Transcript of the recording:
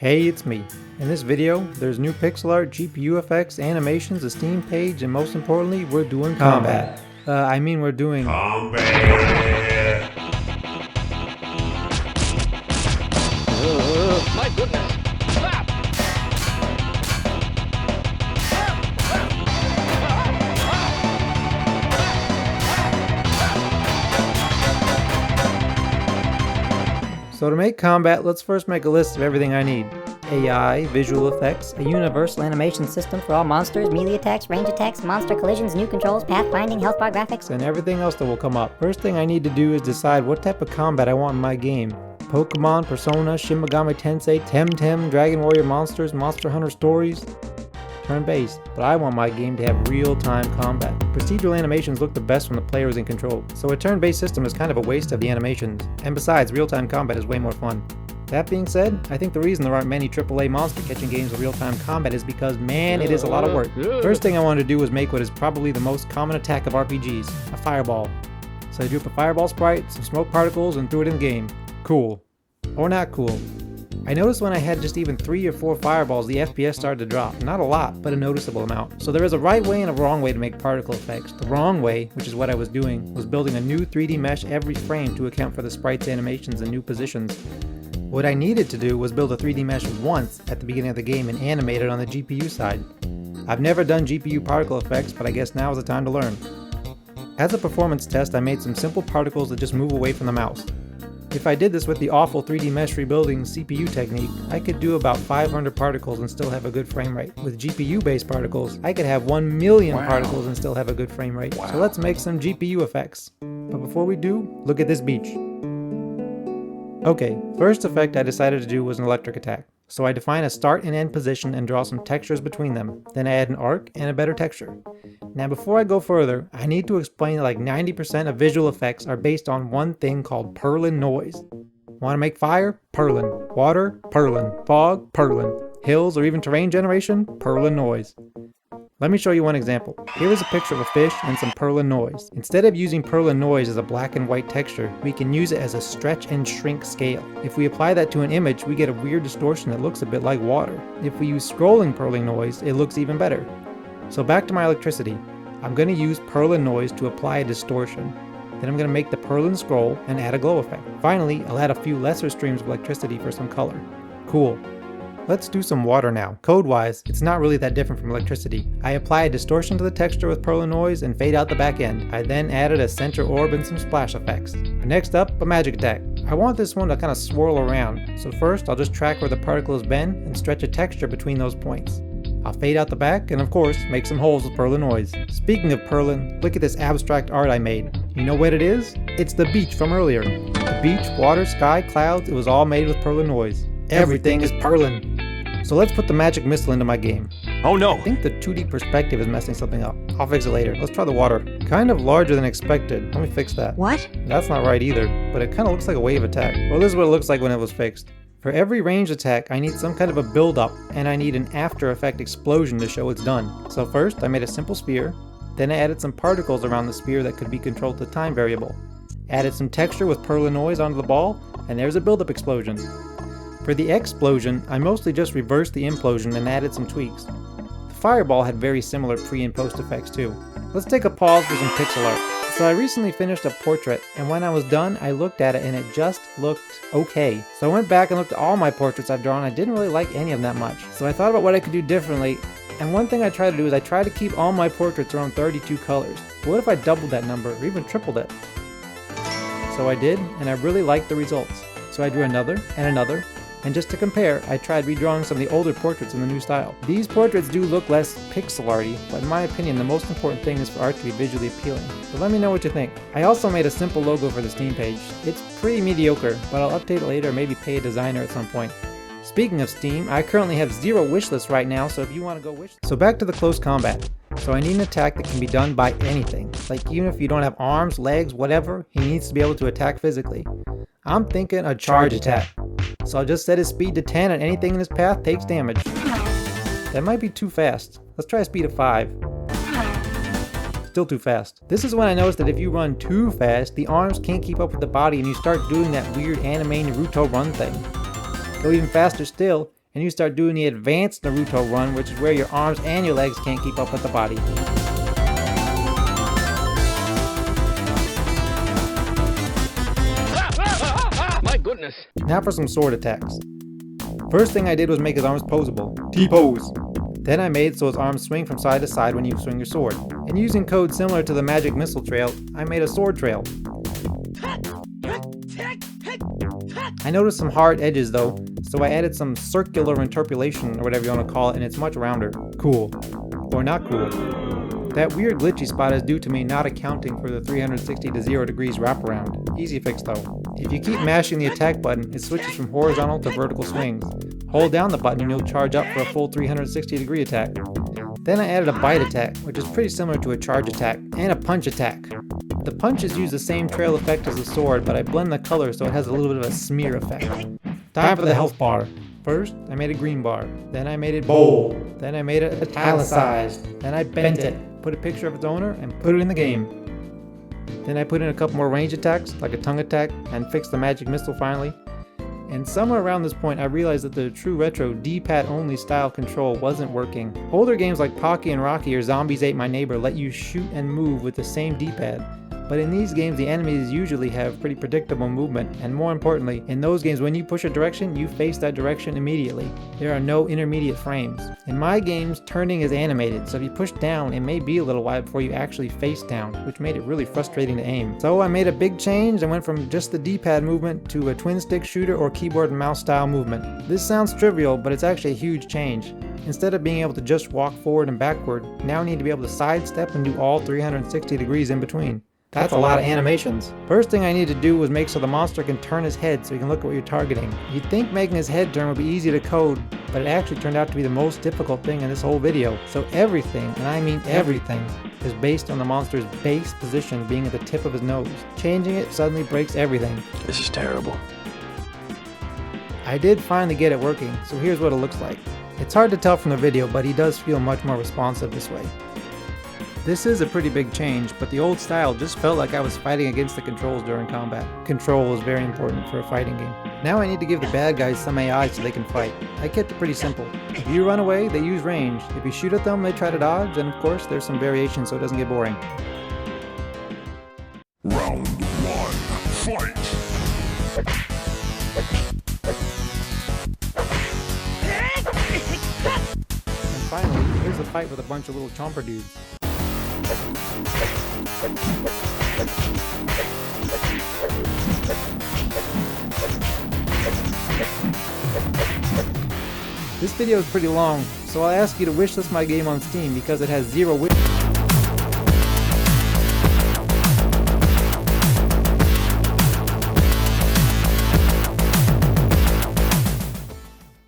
Hey, it's me. In this video, there's new pixel art, GPU effects, animations, a Steam page, and most importantly, we're doing combat. We're doing Combat! My goodness! Stop! So to make combat, let's first make a list of everything I need. AI, visual effects, A universal animation system for all monsters, melee attacks, range attacks, monster collisions, new controls, pathfinding, health bar graphics. and everything else that will come up. First thing I need to do is decide what type of combat I want in my game. Pokemon, Persona, Shin Megami Tensei, Temtem, Dragon Warrior Monsters, Monster Hunter Stories. Turn-based, but I want my game to have real-time combat. Procedural animations look the best when the player is in control, so a turn-based system is kind of a waste of the animations. And besides, real-time combat is way more fun. That being said, I think the reason there aren't many AAA monster catching games with real-time combat is because, man, it is a lot of work. First thing I wanted to do was make what is probably the most common attack of RPGs, a fireball. So I drew up a fireball sprite, some smoke particles, and threw it in the game. Cool. Or not cool. I noticed when I had just even 3 or 4 fireballs, the FPS started to drop. Not a lot, but a noticeable amount. So there is a right way and a wrong way to make particle effects. The wrong way, which is what I was doing, was building a new 3D mesh every frame to account for the sprite's animations and new positions. What I needed to do was build a 3D mesh once at the beginning of the game and animate it on the GPU side. I've never done GPU particle effects, but I guess now is the time to learn. As a performance test, I made some simple particles that just move away from the mouse. If I did this with the awful 3D mesh rebuilding CPU technique, I could do about 500 particles and still have a good frame rate. With GPU-based particles, I could have 1 million particles and still have a good frame rate. So let's make some GPU effects. But before we do, look at this beach. Okay, first effect I decided to do was an electric attack. So I define a start and end position and draw some textures between them. Then I add an arc and a better texture. Now before I go further, I need to explain that like 90% of visual effects are based on one thing called Perlin Noise. Want to make fire? Perlin. Water? Perlin. Fog? Perlin. Hills or even terrain generation? Perlin Noise. Let me show you one example. Here is a picture of a fish and some Perlin Noise. Instead of using Perlin Noise as a black and white texture, we can use it as a stretch and shrink scale. If we apply that to an image, we get a weird distortion that looks a bit like water. If we use scrolling Perlin Noise, it looks even better. So back to my electricity. I'm going to use Perlin Noise to apply a distortion. Then I'm going to make the Perlin scroll and add a glow effect. Finally, I'll add a few lesser streams of electricity for some color. Cool. Let's do some water now. Code-wise, it's not really that different from electricity. I apply a distortion to the texture with Perlin Noise and fade out the back end. I then added a center orb and some splash effects. Next up, a magic attack. I want this one to kind of swirl around, so first I'll just track where the particle has been and stretch a texture between those points. I'll fade out the back and of course make some holes with Perlin Noise. Speaking of Perlin, look at this abstract art I made. You know what it is? It's the beach from earlier. The beach, water, sky, clouds, it was all made with Perlin Noise. Everything is Perlin. So let's put the magic missile into my game. Oh no! I think the 2D perspective is messing something up. I'll fix it later. Let's try the water. Kind of larger than expected. Let me fix that. What? That's not right either, but it kind of looks like a wave attack. Well, this is what it looks like when it was fixed. For every range attack, I need some kind of a build-up, and I need an after effect explosion to show it's done. So first, I made a simple sphere, then I added some particles around the sphere that could be controlled to time variable. Added some texture with Perlin Noise onto the ball, and there's a build-up explosion. For the explosion, I mostly just reversed the implosion and added some tweaks. The fireball had very similar pre and post effects too. Let's take a pause for some pixel art. So I recently finished a portrait, and when I was done, I looked at it and it just looked okay. So I went back and looked at all my portraits I've drawn. I didn't really like any of them that much. So I thought about what I could do differently, and one thing I try to do is I try to keep all my portraits around 32 colors. But what if I doubled that number or even tripled it? So I did, and I really liked the results. So I drew another and another. And just to compare, I tried redrawing some of the older portraits in the new style. These portraits do look less pixel-arty, but in my opinion the most important thing is for art to be visually appealing. But let me know what you think. I also made a simple logo for the Steam page. It's pretty mediocre, but I'll update it later or maybe pay a designer at some point. Speaking of Steam, I currently have 0 wishlists right now, so if you want to go wish. So back to the close combat. So I need an attack that can be done by anything. Like even if you don't have arms, legs, whatever, he needs to be able to attack physically. I'm thinking a charge attack. So I'll just set his speed to 10 and anything in his path takes damage. That might be too fast. Let's try a speed of 5. Still too fast. This is when I noticed that if you run too fast, the arms can't keep up with the body and you start doing that weird anime Naruto run thing. Go even faster still, and you start doing the advanced Naruto run, which is where your arms and your legs can't keep up with the body. My goodness. Now for some sword attacks. First thing I did was make his arms posable. T-pose! Then I made so his arms swing from side to side when you swing your sword. And using code similar to the magic missile trail, I made a sword trail. I noticed some hard edges though, so I added some circular interpolation or whatever you want to call it, and it's much rounder. Cool. Or not cool. That weird glitchy spot is due to me not accounting for the 360 to 0 degrees wraparound. Easy fix though. If you keep mashing the attack button, it switches from horizontal to vertical swings. Hold down the button and you'll charge up for a full 360 degree attack. Then I added a bite attack, which is pretty similar to a charge attack, and a punch attack. The punches use the same trail effect as the sword, but I blend the color so it has a little bit of a smear effect. Time for the health bar. First, I made a green bar. Then I made it bold. Then I made it italicized. Then I bent it, put a picture of its owner, and put it in the game. Then I put in a couple more range attacks, like a tongue attack, and fixed the magic missile finally. And somewhere around this point I realized that the true retro D-pad only style control wasn't working. Older games like Pocky and Rocky or Zombies Ate My Neighbor let you shoot and move with the same D-pad. But in these games the enemies usually have pretty predictable movement, and more importantly, in those games when you push a direction, you face that direction immediately. There are no intermediate frames. In my games, turning is animated, so if you push down, it may be a little while before you actually face down, which made it really frustrating to aim. So I made a big change and went from just the D-pad movement to a twin stick shooter or keyboard and mouse style movement. This sounds trivial, but it's actually a huge change. Instead of being able to just walk forward and backward, now I need to be able to sidestep and do all 360 degrees in between. That's a lot of animations. First thing I need to do was make so the monster can turn his head so you can look at what you're targeting. You'd think making his head turn would be easy to code, but it actually turned out to be the most difficult thing in this whole video. So everything, and I mean everything, is based on the monster's base position being at the tip of his nose. Changing it suddenly breaks everything. This is terrible. I did finally get it working, so here's what it looks like. It's hard to tell from the video, but he does feel much more responsive this way. This is a pretty big change, but the old style just felt like I was fighting against the controls during combat. Control is very important for a fighting game. Now I need to give the bad guys some AI so they can fight. I kept it pretty simple. If you run away, they use range. If you shoot at them, they try to dodge, and of course there's some variation so it doesn't get boring. Round one, fight! And finally, here's a fight with a bunch of little chomper dudes. This video is pretty long, so I'll ask you to wishlist my game on Steam because it has 0 wish.